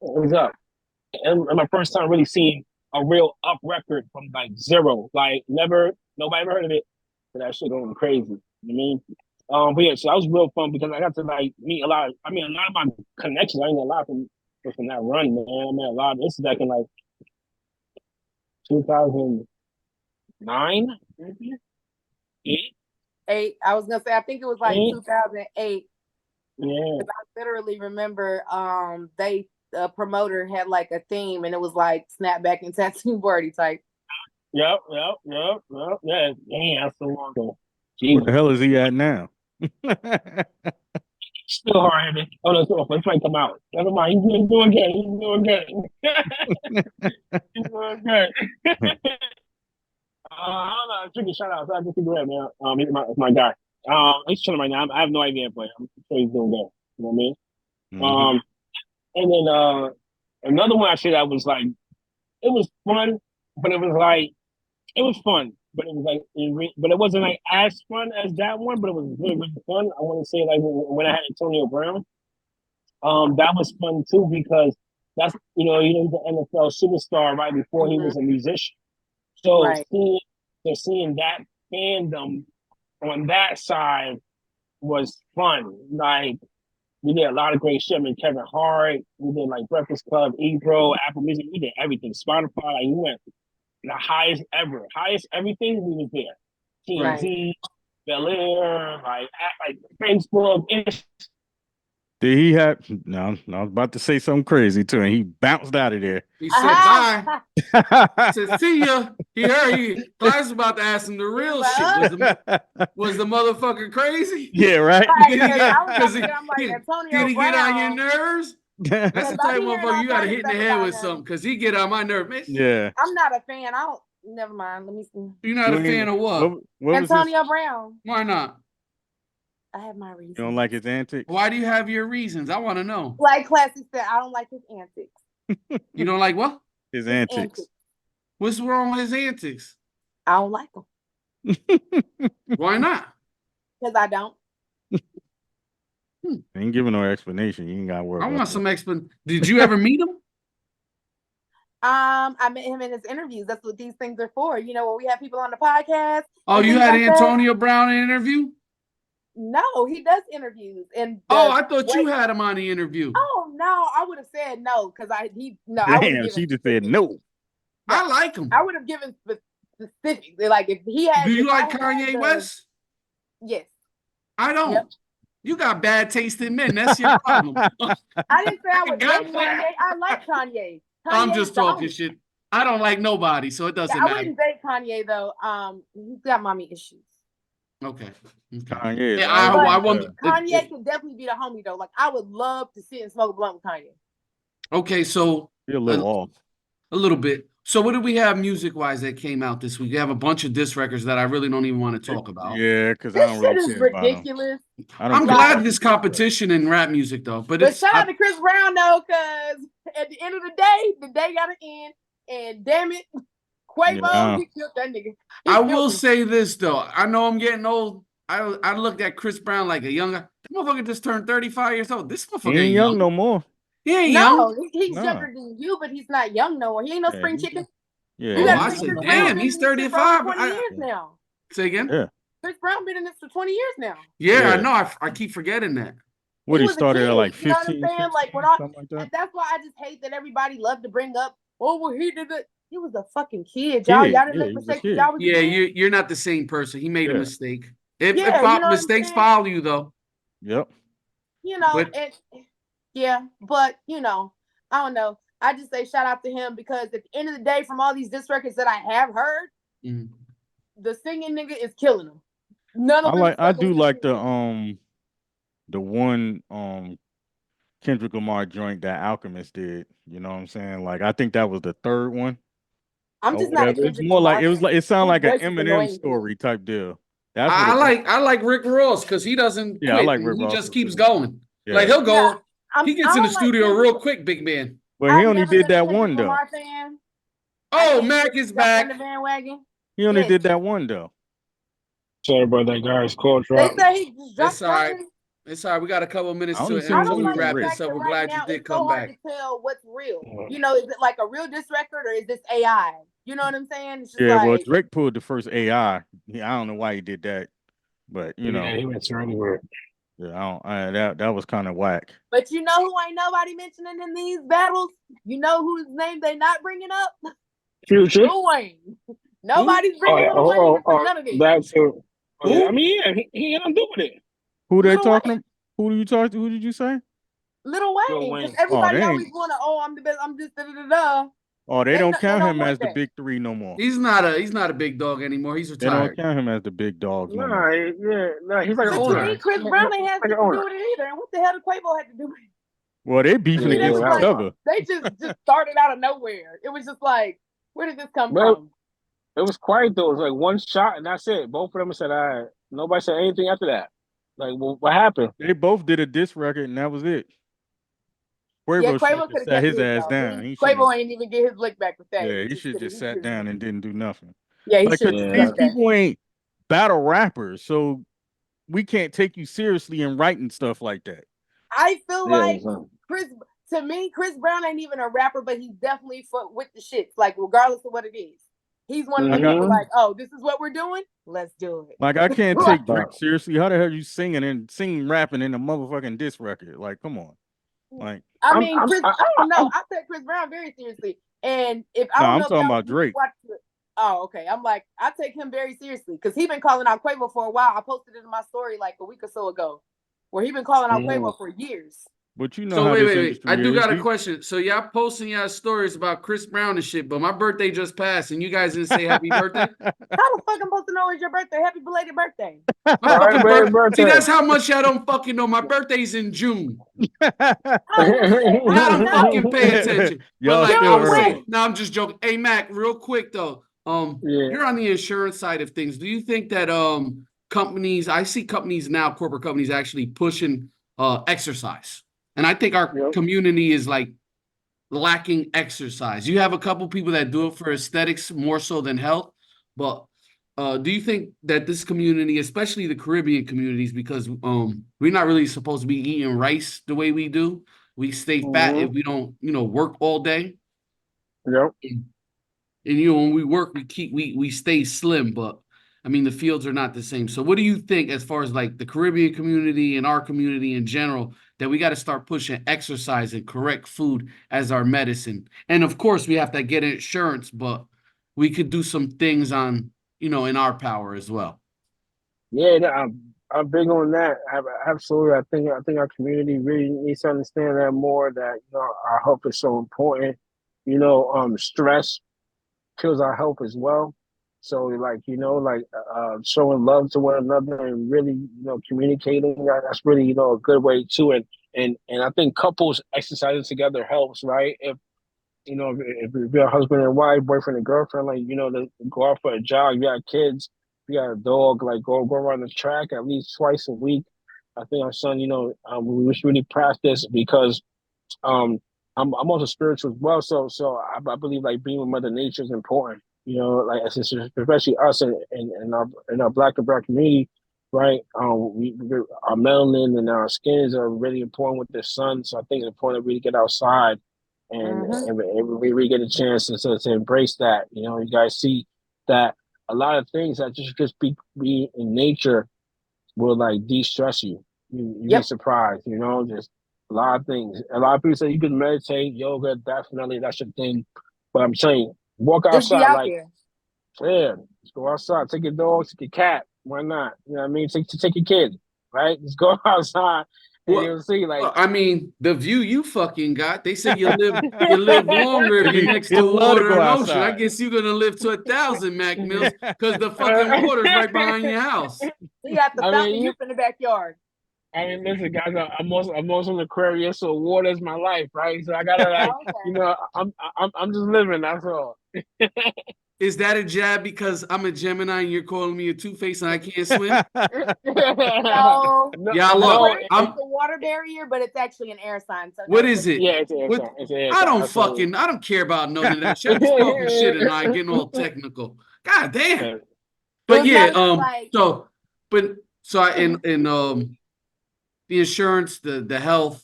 It was up. And my first time really seeing a real up record from like zero. Like nobody ever heard of it. But that shit going crazy. You know what I mean? But yeah, so that was real fun because I got to like meet a lot of my connections. I ain't got a lot from that run, man. I met a lot. This is back in like 2009, maybe? 8. I was gonna say I think it was like 2008. Yeah. I literally remember they the promoter had like a theme and it was like snapback and tattoo party type. Yep. Yeah, that's so long ago. Where the hell is he at now? Still hard headed. Oh no, it's might come out. Never mind. He's doing good. He's doing good. He's doing good. I don't know. Tricky shout out. I just figure out, man. He's my guy. He's chilling right now. I have no idea, but I'm sure he's doing good. You know what I mean? Mm-hmm. And then another one I said that was like it was fun, but it was fun, but it was like but it wasn't like as fun as that one, but it was really, really fun. I want to say like when I had Antonio Brown, that was fun too because that's he's an NFL superstar right before he was a musician. So Right. seeing that fandom on that side was fun. Like we did a lot of great shit. I mean, Kevin Hart, we did like Breakfast Club, Ebro, Apple Music, we did everything. Spotify, like we went the highest everything we was there. TMZ, Bel Air, like Facebook. Did he have? No, I was about to say something crazy too, and he bounced out of there. He said bye. He said see ya. He heard Klassik was about to ask him the real shit. Was the motherfucker crazy? Yeah, right. Did he get on your nerves? That's the type of motherfucker you gotta hit in the head with something, because he get on my nerve. Man, yeah. I'm not a fan. I don't. Never mind. Let me see. You're not a fan of what? Antonio Brown. Why not? I have my reasons. You don't like his antics? Why do you have your reasons? I want to know. Like Klassik said, I don't like his antics. You don't like what? His antics. What's wrong with his antics? I don't like them. Why not? Because I don't. Ain't giving no explanation. You ain't got to worry. I want some explanation. Did you ever meet him? I met him in his interviews. That's what these things are for. You know, when we have people on the podcast. Oh, you had Antonio Brown interview? No, he does interviews. And I thought you had him on the interview. Oh no, I would have said no because Damn, she just said no. I like him. I would have given specifics. Like if he had. Do you like Kanye West? Yes. I don't. Yep. You got bad taste in men. That's your problem. I didn't say I would date Kanye. I like Kanye. I'm just talking shit. I don't like nobody, so it doesn't matter. I wouldn't date Kanye though. He's got mommy issues. Okay. Kanye. Yeah, I want Kanye could definitely be the homie though. Like I would love to sit and smoke a blunt with Kanye. Okay, so you're a little off. A little bit. So what do we have music-wise that came out this week? We have a bunch of diss records that I really don't even want to talk about. Yeah, because I don't really care ridiculous. I'm glad this competition in rap music though. But shout out to Chris Brown though, because at the end of the day gotta end. And damn it, Quavo, he killed that nigga. I will say this though. I know I'm getting old. I looked at Chris Brown like a younger. This motherfucker just turned 35 years old. This motherfucker ain't young no more. He ain't young. He's younger than you, but he's not young no more. He ain't no spring chicken. Yeah. I said, damn, he's 35. 20 years now. Say again? Yeah. Chris Brown been in this for 20 years now. Yeah, I know. I keep forgetting that. What he started at like 15. You know what I'm saying? Something like that. That's why I just hate that everybody loved to bring up. Oh, well, he did it. He was a fucking kid, y'all. Y'all didn't make mistakes. Y'all was you're not the same person. He made a mistake. If mistakes follow you, though. Yep. You know, but you know, I don't know. I just say shout out to him because at the end of the day, from all these diss records that I have heard, the singing nigga is killing him. None of them. I do like the one Kendrick Lamar joint that Alchemist did. You know what I'm saying? Like I think that was the third one. I'm just not. It's more like it sounded like an Eminem story type deal. That's I like Rick Ross because he doesn't. Yeah, quit. I like Rick Ross. He just keeps going. Yeah. Like he'll go. He gets in the studio real quick, big man. But he only did that one though. Oh, Mac is back. He only did that one though. Sorry about that, guys. Call drop. They say he just It's all right. It's all right. We got a couple of minutes to it. And we wrap this up. We're glad you did come back. It's so hard to tell what's real. You know, is it like a real diss record or is this AI? You know what I'm saying? It's just well, Drake pulled the first AI. I don't know why he did that, but you know, he went anywhere. Yeah, that was kind of whack. But you know who ain't nobody mentioning in these battles? You know whose name they not bringing up? Future. Lil Wayne. Nobody's bringing Lil Wayne for none of this. That's who. I mean, yeah, he ain't doing it. Who they talking to? Who do you talk to? Who did you say? Lil Wayne. Everybody always want to. Oh, I'm the best. I'm just da. Oh, they don't count him as the big three no more. He's not a big dog anymore. He's retired. They don't count him as the big dog. He's like an owner. Chris Brown ain't had to do with it either. And what the hell did Quavo have to do with it? Well, they beefing against each other. They just started out of nowhere. It was just like, where did this come from? It was quiet though. It was like one shot and that's it. Both of them said, all right. Nobody said anything after that. Like, what happened? They both did a diss record and that was it. Quavo could have sat his ass down. Quavo ain't even get his lick back with that. Yeah, he should just sat down and didn't do nothing. Yeah, he should. These people ain't battle rappers, so we can't take you seriously in writing stuff like that. I feel like Chris Brown ain't even a rapper, but he's definitely with the shits. Like regardless of what it is, he's one of the people like, oh, this is what we're doing. Let's do it. Like I can't take Drake seriously. How the hell are you singing rapping in a motherfucking diss record? Like, come on. Like I don't know. I take Chris Brown very seriously, and if I don't I'm know talking about Drake. Oh, okay. I'm like, I take him very seriously because he been calling out Quavo for a while. I posted it in my story like a week or so ago, where he been calling out Quavo for years. But you know So how wait, this wait, wait. industry I do is. got a question. So y'all posting y'all stories about Chris Brown and shit, but my birthday just passed, and you guys didn't say happy birthday. How the fuck I'm supposed to know it's your birthday? Happy belated birthday. My fucking Birthday. birthday. See, that's how much y'all don't fucking know. My birthday's in June. Oh, shit. Y'all don't fucking pay attention. But Y'all like still I was early. saying, no, I'm just joking. Hey Mac, real quick though. Yeah. You're on the insurance side of things. Do you think that companies, I see companies now, corporate companies actually pushing exercise. And I think our community is like lacking exercise. You have a couple people that do it for aesthetics more so than health, but do you think that this community, especially the Caribbean communities, because we're not really supposed to be eating rice the way we do, we stay fat if we don't, work all day. Yep. And when we work, we stay slim, but I mean the fields are not the same. So what do you think as far as like the Caribbean community and our community in general, that we got to start pushing exercise and correct food as our medicine? And of course we have to get insurance, but we could do some things on, in our power as well. Yeah, I'm big on that. Absolutely. I think our community really needs to understand that more. That our health is so important. Stress kills our health as well. So showing love to one another and really communicating. That's really a good way too. And I think couples exercising together helps, right? If you're a husband and wife, boyfriend and girlfriend, to go out for a jog, you got kids, you got a dog, like go around the track at least twice a week. I think our son, we should really practice because um, I'm also spiritual as well. So I believe like being with Mother Nature is important. Like especially us in our Black and Brown community, right? Our melanin and our skins are really important with the sun. So I think it's important that we get outside and we really get a chance to embrace that. You guys see that a lot of things that just be in nature will like de-stress you. You get surprised, just a lot of things. A lot of people say you can meditate, yoga, definitely that's your thing. But I'm saying, walk Just be outside, out like, there. yeah, just go outside, take your dog, take your cat. Why not? You know what I mean? Take your kid, right? Just go outside and you'll see, like, I mean, the view you fucking got. They say you live longer if you're next He'd to love to water go and ocean. I outside. guess you're gonna live to 1,000 Mac Mills because the fucking water's right behind your house. You got the fountain youth in the backyard. I mean, listen, guys. I'm also an Aquarius, so water is my life, right? So I gotta like, I'm just living. That's all. Is that a jab because I'm a Gemini and you're calling me a two-face and I can't swim? No, Y'all look. It's a water barrier, but it's actually an air sign. So what is it? Yeah, it's an air sign. I don't care about none of that shit. I'm just talking shit and I getting all technical. God damn. But yeah, the insurance, the health,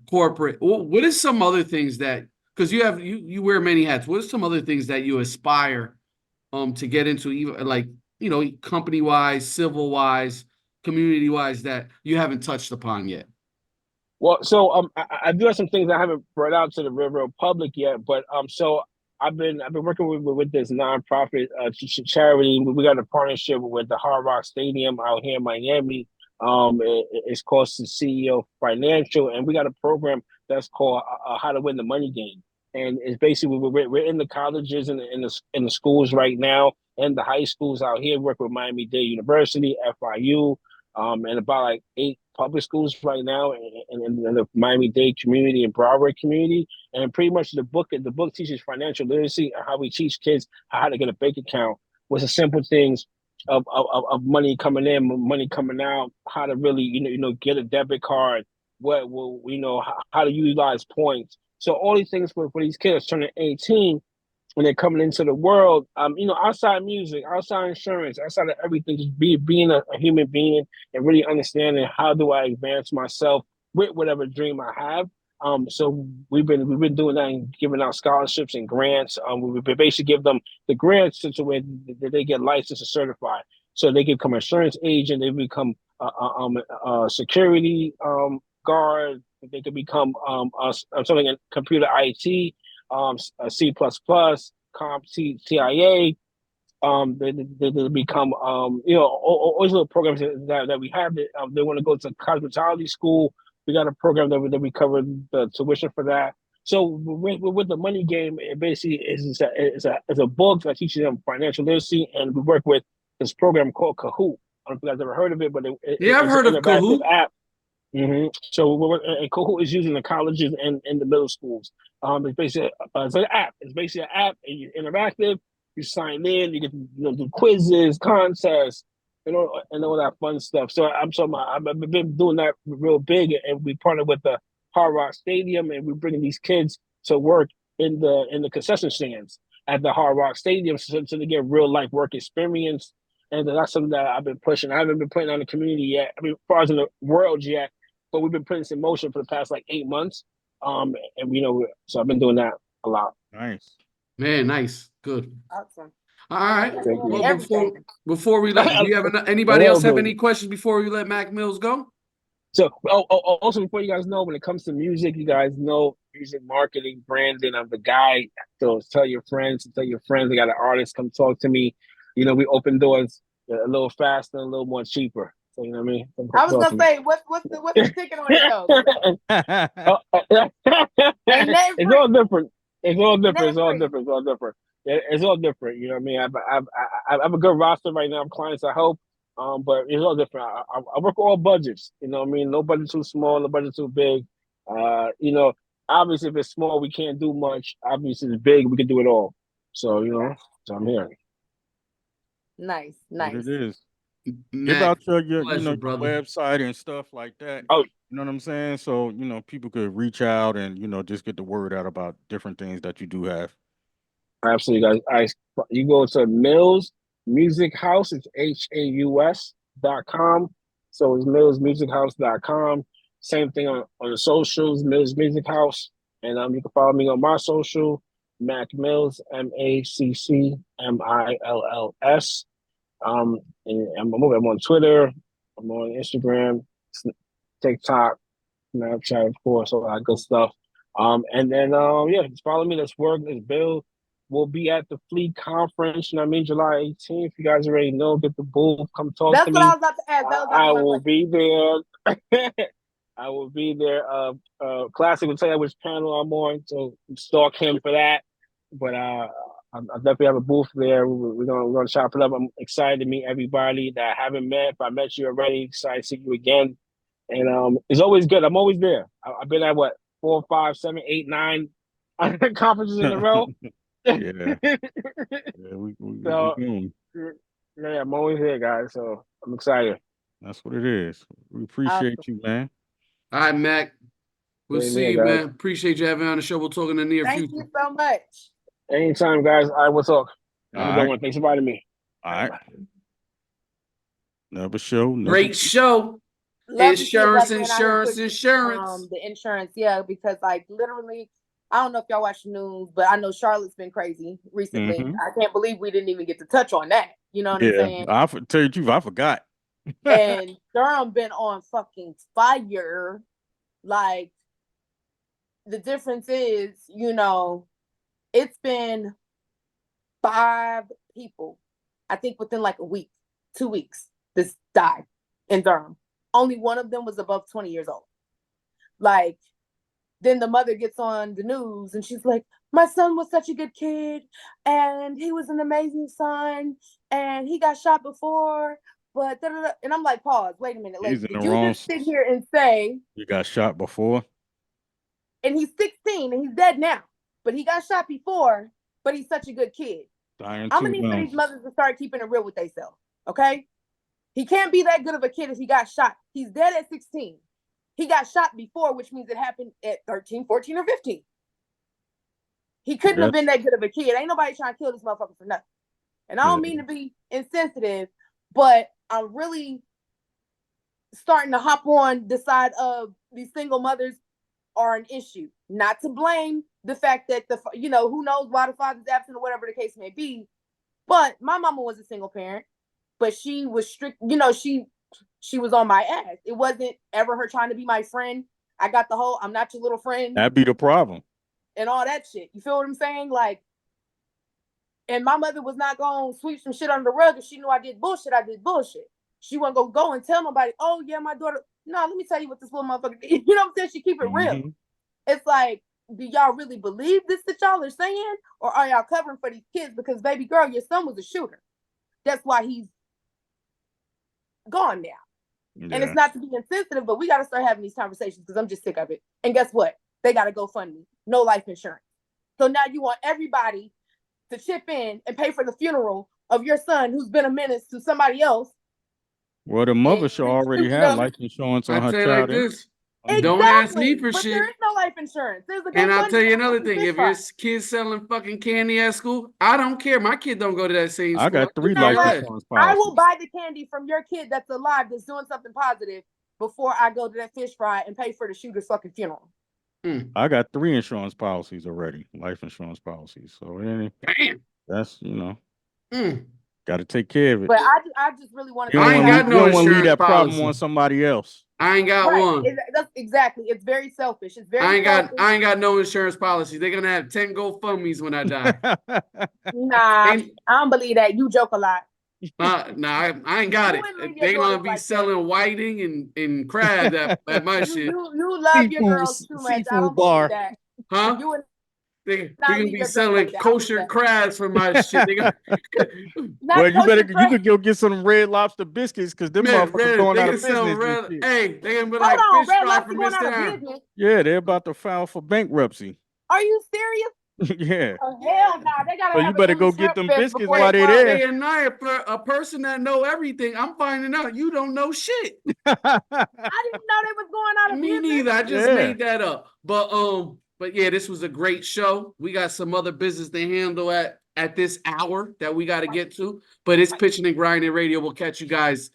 corporate. What is some other things that, because you wear many hats. What are some other things that you aspire to get into, even like company wise, civil wise, community wise, that you haven't touched upon yet? Well, so I do have some things I haven't brought out to the real public yet, but so I've been working with this nonprofit charity. We got a partnership with the Hard Rock Stadium out here in Miami. It's called the CEO Financial, and we got a program that's called How to Win the Money Game. And it's basically we're in the colleges and in the schools right now, and the high schools out here. Work with Miami-Dade University, FIU, and about like 8 public schools right now in the Miami-Dade community and Broward community. And pretty much the book teaches financial literacy and how we teach kids how to get a bank account with the simple things of money coming in, money coming out, how to really get a debit card, what will how to utilize points. So all these things for these kids turning 18 when they're coming into the world, outside music, outside insurance, outside of everything, just being a human being and really understanding how do I advance myself with whatever dream I have. So we've been doing that and giving out scholarships and grants. We basically give them the grants to where they get licensed and certified. So they can become an insurance agent, they become a security guard, they could become something in computer IT, C++, CIA. They become always little programs that we have. That they want to go to cosmetology school. We got a program that we cover the tuition for that. So with the money game, it basically is a book that teaches them financial literacy, and we work with this program called Kahoot. I don't know if you guys ever heard of it, but I've heard it's of an interactive Kahoot. app. So and Kahoot is used in the colleges and in the middle schools. It's basically it's an app. It's basically an app, and you're interactive. You sign in, you get to do quizzes, contests, and all that fun stuff. So I've been doing that real big, and we partner with the Hard Rock Stadium, and we're bringing these kids to work in the concession stands at the Hard Rock Stadium, so they get real life work experience. And that's something that I've been pushing. I haven't been putting on the community yet. I mean, as far as in the world yet, but we've been putting this in motion for the past like 8 months. And so I've been doing that a lot. Nice. Man, nice. Good. Awesome. All right. Thank you. Well, before we let, do you have anybody else have any questions before we let Mac Mills go? So, also before you guys know, when it comes to music, you guys know music marketing, branding. I'm the guy. So tell your friends. I got an artist come talk to me. We open doors a little faster, a little more cheaper. So you know what I mean. I was gonna say, what's the ticket on it though? It's all different. It's all different. It's all different. You know what I mean? I have a good roster right now of clients I help. But it's all different. I work all budgets. You know what I mean? No budget too small, no budget too big. Obviously if it's small, we can't do much. Obviously if it's big, we can do it all. So, so I'm here. Nice. What it is. Mac, Give out your your brother. website and stuff like that. Oh, you know what I'm saying? So, people could reach out and, just get the word out about different things that you do have. Absolutely, guys. You go to Mills Music House. It's HAUS.com. So it's millsmusichouse.com. Same thing on the socials, Mills Music House. And you can follow me on my social, Mac Mills, MACCMILLS. And I'm on Twitter, I'm on Instagram, TikTok, Snapchat, of course, all that good stuff. And then just follow me. Let's work. Let's build. We'll be at the Fleet Conference. July 18th. You guys already know. Get the booth. Come talk to me. That's what I was about to ask. I will be there. I will be there. Klassik will tell you which panel I'm on, so stalk him for that. But I definitely have a booth there. We're gonna chop it up. I'm excited to meet everybody that I haven't met. If I met you already, excited to see you again. And it's always good. I'm always there. I've been at 4, 5, 7, 8, 9 conferences in a row. Yeah. I'm always here, guys. So I'm excited. That's what it is. We appreciate you, man. All right, Mac. We'll see you, guys. man. Appreciate you having on the show. We'll talk in the near future. Thank you so much. Anytime, guys. All right, we'll talk. Have a good one. Thanks for inviting me. All right. Another show. Great show. Insurance. The insurance, yeah, because literally, I don't know if y'all watch the news, but I know Charlotte's been crazy recently. Mm-hmm. I can't believe we didn't even get to touch on that. You know what I'm saying? I'll tell you the truth, I forgot. And Durham been on fucking fire. Like, the difference is, it's been 5 people, I think within like a week, 2 weeks, this died in Durham. Only one of them was above 20 years old. Like, then the mother gets on the news and she's like, my son was such a good kid and he was an amazing son and he got shot before, but and I'm like, pause, wait a minute. Like, did you just sit here and say he got shot before? And he's 16 and he's dead now, but he got shot before, but he's such a good kid. I'm gonna need for these mothers to start keeping it real with themselves, okay? He can't be that good of a kid if he got shot. He's dead at 16. He got shot before, which means it happened at 13, 14, or 15. He couldn't have been that good of a kid. Ain't nobody trying to kill this motherfucker for nothing. And I don't mean to be insensitive, but I'm really starting to hop on the side of these single mothers are an issue. Not to blame the fact that who knows why the father's absent or whatever the case may be. But my mama was a single parent, but she was strict, she was on my ass. It wasn't ever her trying to be my friend. I got the whole, I'm not your little friend. That'd be the problem. And all that shit. You feel what I'm saying? Like, And my mother was not going to sweep some shit under the rug. If she knew I did bullshit, I did bullshit. She wasn't going to go and tell nobody, oh, yeah, my daughter. No, let me tell you what this little motherfucker did. You know what I'm saying? She keep it real. It's like, do y'all really believe this that y'all are saying? Or are y'all covering for these kids? Because, baby girl, your son was a shooter. That's why he's gone now. Yeah. And it's not to be insensitive, but we got to start having these conversations because I'm just sick of it. And guess what? They got to go fund me. No life insurance. So now you want everybody to chip in and pay for the funeral of your son who's been a menace to somebody else. Well, the mother should already have life insurance on her child. Like this. Exactly. Don't ask me for but shit. There is no life insurance. And I'll tell you another thing. If your kid's selling fucking candy at school, I don't care. My kid don't go to that same school. I got 3 life insurance policies. I will buy the candy from your kid that's alive that's doing something positive before I go to that fish fry and pay for the shooter's fucking funeral. I got 3 insurance policies already, life insurance policies. So damn, that's got to take care of it. But I just really want to. I ain't got no insurance policy. You don't want to leave that problem on somebody else. I ain't got one. That's exactly. It's very selfish. It's very. I ain't got no insurance policy. They're gonna have 10 GoFundMe's when I die. Nah, I don't believe that. You joke a lot. Nah, I ain't got it. They gonna be selling whiting and crab at my shit. You love your girls too much. I don't believe that. Huh? They're gonna be selling kosher crabs for my shit. Well, you could go get some Red Lobster biscuits because them motherfuckers going out of business. Hey, they gonna be like fish fry from this town. Yeah, they're about to file for bankruptcy. Are you serious? Yeah. Oh, hell no, they gotta. So you better go get them biscuits while they're there. Hey, and now a person that know everything, I'm finding out you don't know shit. I didn't know they was going out of business. Me neither. I just made that up. But yeah, this was a great show. We got some other business to handle at this hour that we got to get to. But it's Pitching and Grinding Radio. We'll catch you guys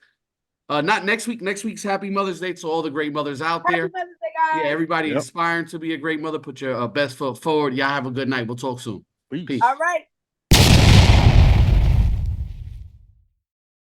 not next week. Next week's Happy Mother's Day to all the great mothers out there. Happy Mother's Day, guys. Yeah, everybody inspiring to be a great mother. Put your best foot forward. Y'all have a good night. We'll talk soon. Peace. All right.